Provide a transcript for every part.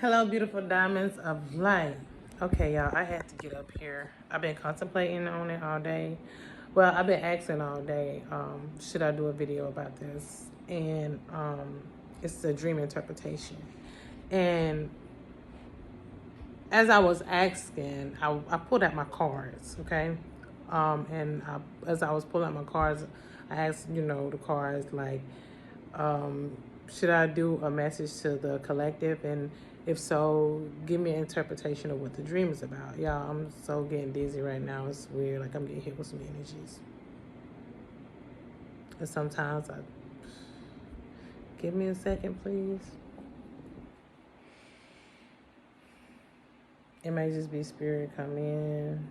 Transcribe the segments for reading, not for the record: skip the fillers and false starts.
Hello, beautiful diamonds of light. Okay, y'all, I had to get up here. I've been contemplating on it all day. Well, I've been asking all day, should I do a video about this? And it's the dream interpretation. And as I was asking, I pulled out my cards, okay? As I was pulling out my cards, I asked, the cards, like, um, should I do a message to the collective? And if so, give me an interpretation of what the dream is about. Y'all, I'm so getting dizzy right now. It's weird. Like, I'm getting hit with some energies. And sometimes give me a second, please. It may just be spirit come in,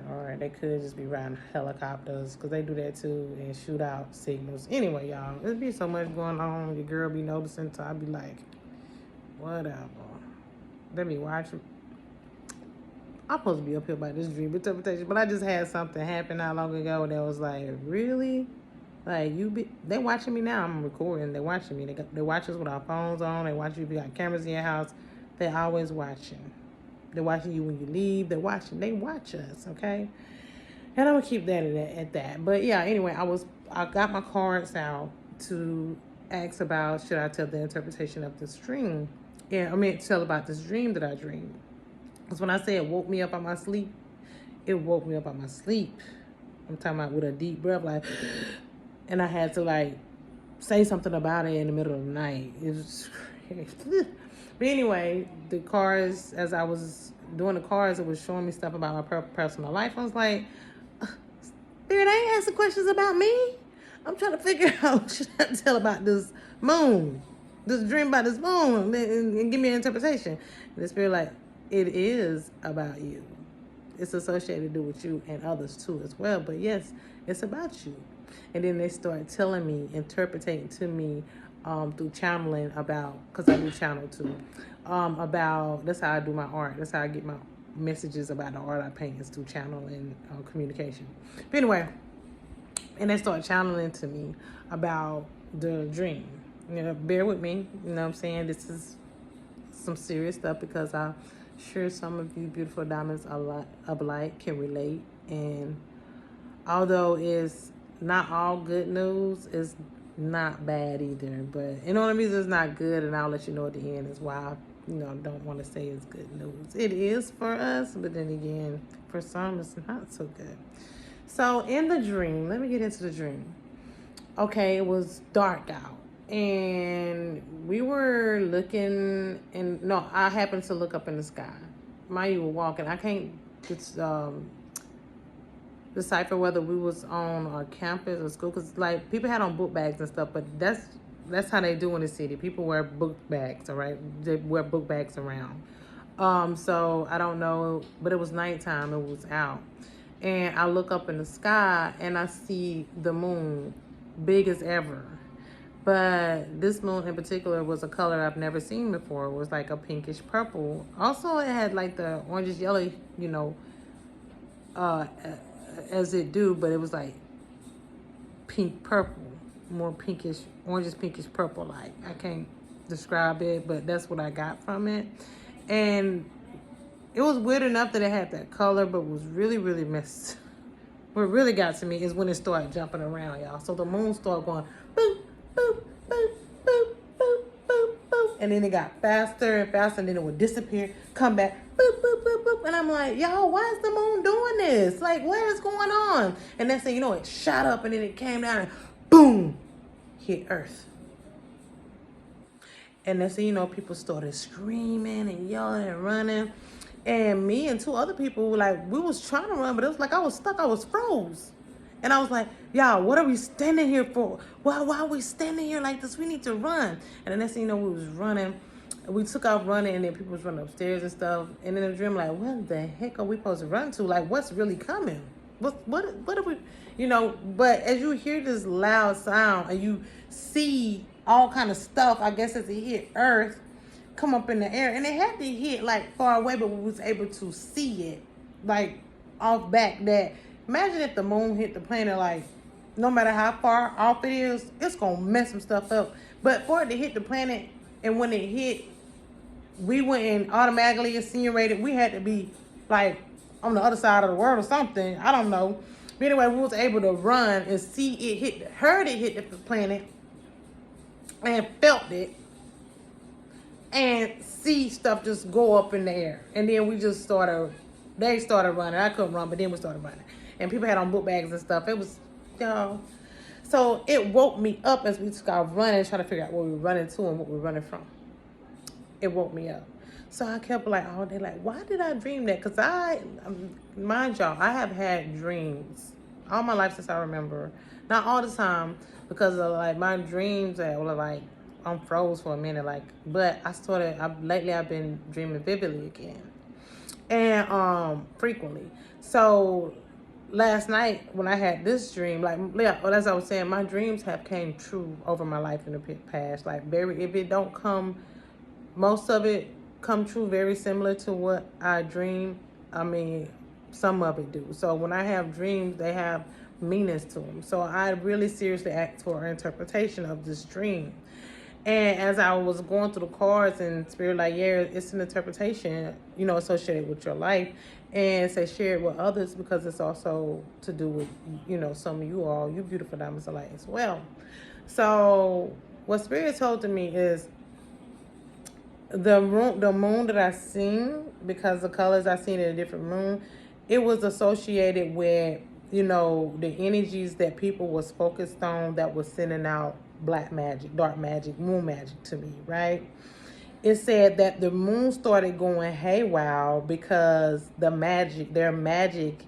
or they could just be riding helicopters, because they do that too, and shoot out signals. Anyway, y'all, there's be so much going on. Your girl be noticing, so I be like, whatever. They be watching. I'm supposed to be up here about this dream interpretation, but I just had something happen not long ago that was like, really? Like, they watching me now. I'm recording. They watching me. They watch us with our phones on. They watch you if you got cameras in your house. They always watching. They're watching you when you leave. They watch us, okay? And I'm gonna keep that at that. But yeah, anyway, I got my cards out to ask about, should I tell the interpretation of this dream? Yeah, tell about this dream that I dreamed. Because when I say it woke me up out my sleep, it woke me up out my sleep. I'm talking about with a deep breath, like, and I had to like say something about it in the middle of the night. It was crazy. But anyway, the cards, as I was doing the cards, it was showing me stuff about my personal life. I was like, Spirit, I ain't asking questions about me. I'm trying to figure out, should I tell about this moon? This dream about this moon, and give me an interpretation. And the Spirit like, it is about you. It's associated with you and others too as well. But yes, it's about you. And then they start telling me, interpreting to me through channeling about, because I do channel too, about, that's how I do my art. That's how I get my messages about the art I paint, is through channel and communication. But anyway, and they start channeling to me about the dream. Bear with me. You know what I'm saying? This is some serious stuff, because I'm sure some of you beautiful diamonds of light can relate. And although it's not all good news, it's not bad either. But you know what I mean? It's not good, and I'll let you know at the end is why I don't want to say it's good news. It is for us, but then again, for some it's not so good. So in the dream, let me get into the dream. Okay, it was dark out, and we were looking, and no, I happened to look up in the sky. Mind you, were walking. I can't decipher whether we was on our campus or school, because like people had on book bags and stuff, but that's how they do in the city. People wear book bags, all right? They wear book bags around. So I don't know, but it was nighttime. It was out, and I look up in the sky and I see the moon, big as ever. But this moon in particular was a color I've never seen before. It was like a pinkish purple. Also, it had like the orangish yellow, as it do, but it was like pink purple, more pinkish, orangish pinkish purple. Like, I can't describe it, but that's what I got from it. And it was weird enough that it had that color, but was really, really messed. What really got to me is when it started jumping around, y'all. So the moon started going boop, boop, boop, boop, boop, boop, boop. And then it got faster and faster, and then it would disappear, come back, boop, boop, boop, boop. And I'm like, y'all, why is the moon doing this? Like, what is going on? And next thing you know, it shot up, and then it came down and boom, hit Earth. And next thing you know, people started screaming and yelling and running. And me and two other people, we was trying to run, but it was like I was stuck. I was froze. And I was like, y'all, what are we standing here for? Why are we standing here like this? We need to run. And the next thing you know, we was running. We took off running, and then people was running upstairs and stuff. And in the dream, like, what the heck are we supposed to run to? Like, what's really coming? What are we, but as you hear this loud sound and you see all kind of stuff, I guess as it hit Earth, come up in the air, and it had to hit like far away, but we was able to see it like off back. That, imagine if the moon hit the planet, like no matter how far off it is, it's gonna mess some stuff up. But for it to hit the planet, and when it hit we wouldn't automatically incinerated. We had to be like on the other side of the world or something. I don't know. But anyway, we was able to run and see it hit, heard it hit the planet, and felt it, and see stuff just go up in the air. And then we just started. They started running. I couldn't run, but then we started running. And people had on book bags and stuff. It was, so it woke me up as we started running, trying to figure out what we were running to and what we were running from. It woke me up. So I kept like all day, like, why did I dream that? Because mind y'all, I have had dreams all my life since I remember. Not all the time, because of like my dreams that were like, I'm froze for a minute, like, but lately I've been dreaming vividly again. And frequently. So last night when I had this dream, like, yeah, well, as I was saying, my dreams have came true over my life in the past. Like, if it don't come, most of it come true very similar to what I dream. I mean, some of it do. So when I have dreams, they have meanings to them. So I really seriously asked for an interpretation of this dream. And as I was going through the cards, and Spirit like, yeah, it's an interpretation, associated with your life. And say share it with others, because it's also to do with, some of you beautiful diamonds of light as well. So what Spirit told to me is the moon that I seen, because the colors I seen in a different moon, it was associated with, the energies that people was focused on, that was sending out black magic, dark magic, moon magic to me, right? It said that the moon started going haywire because their magic,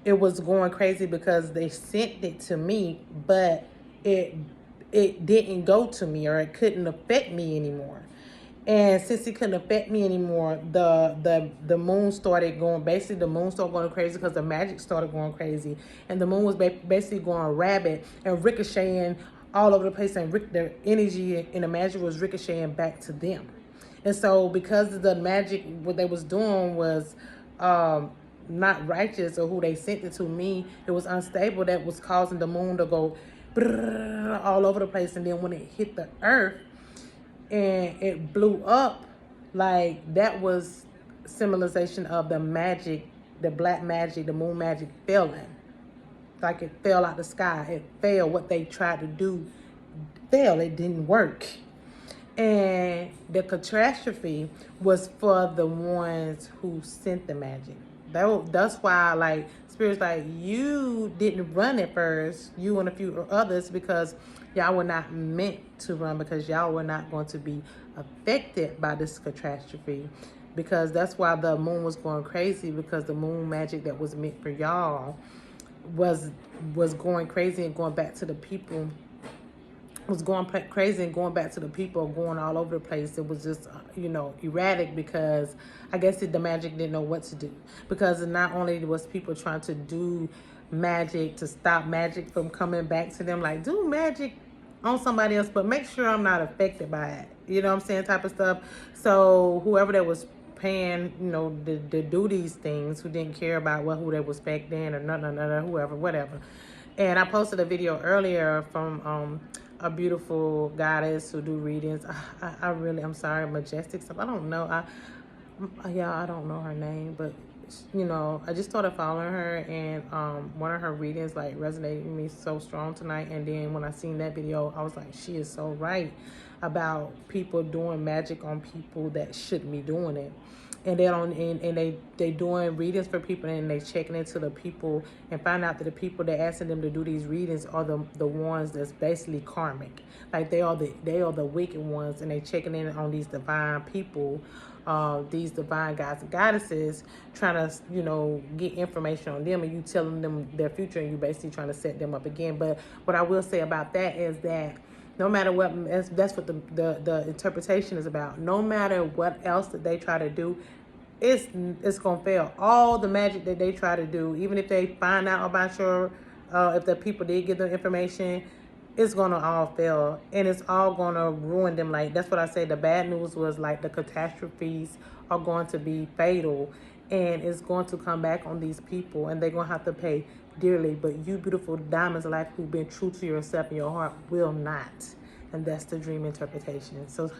it was going crazy because they sent it to me, but it didn't go to me, or it couldn't affect me anymore. And since it couldn't affect me anymore, the moon started going, basically the moon started going crazy because the magic started going crazy. And the moon was basically going rabbit and ricocheting all over the place, and the energy and the magic was ricocheting back to them. And so because the magic, what they was doing was not righteous, or who they sent it to me, it was unstable, that was causing the moon to go all over the place. And then when it hit the earth, and it blew up, like, that was symbolization of the magic, the black magic, the moon magic failing. Like, it fell out the sky. It failed. What they tried to do failed. It didn't work. And the catastrophe was for the ones who sent the magic. That's why, like, Spirit's like, you didn't run at first, you and a few others, because y'all were not meant to run, because y'all were not going to be affected by this catastrophe. Because that's why the moon was going crazy, because the moon magic that was meant for y'all was going crazy and going back to the people. Was going crazy and going back to the people, going all over the place. It was just, erratic, because I guess the magic didn't know what to do. Because not only was people trying to do magic to stop magic from coming back to them, like, do magic on somebody else, but make sure I'm not affected by it. You know what I'm saying? Type of stuff. So whoever that was paying, to do these things, who didn't care about who they was back then, or whoever, whatever. And I posted a video earlier from a beautiful goddess who do readings. I'm sorry, majestic stuff. I don't know. I don't know her name, but I just started following her, and one of her readings like resonated with me so strong tonight. And then when I seen that video, I was like, she is so right about people doing magic on people that shouldn't be doing it. And they doing readings for people, and they checking into the people and find out that the people that asking them to do these readings are the ones that's basically karmic. Like, they are the wicked ones, and they checking in on these divine people, these divine gods and goddesses, trying to get information on them, and you telling them their future, and you basically trying to set them up again. But what I will say about that is that no matter what, that's what the interpretation is about. No matter what else that they try to do, it's gonna fail. All the magic that they try to do, even if they find out about if the people did give them information, it's gonna all fail, and it's all gonna ruin them. Like, that's what I say. The bad news was, like, the catastrophes are going to be fatal, and it's going to come back on these people, and they're gonna have to pay dearly. But you beautiful diamonds of life who've been true to yourself and your heart will not. And that's the dream interpretation. So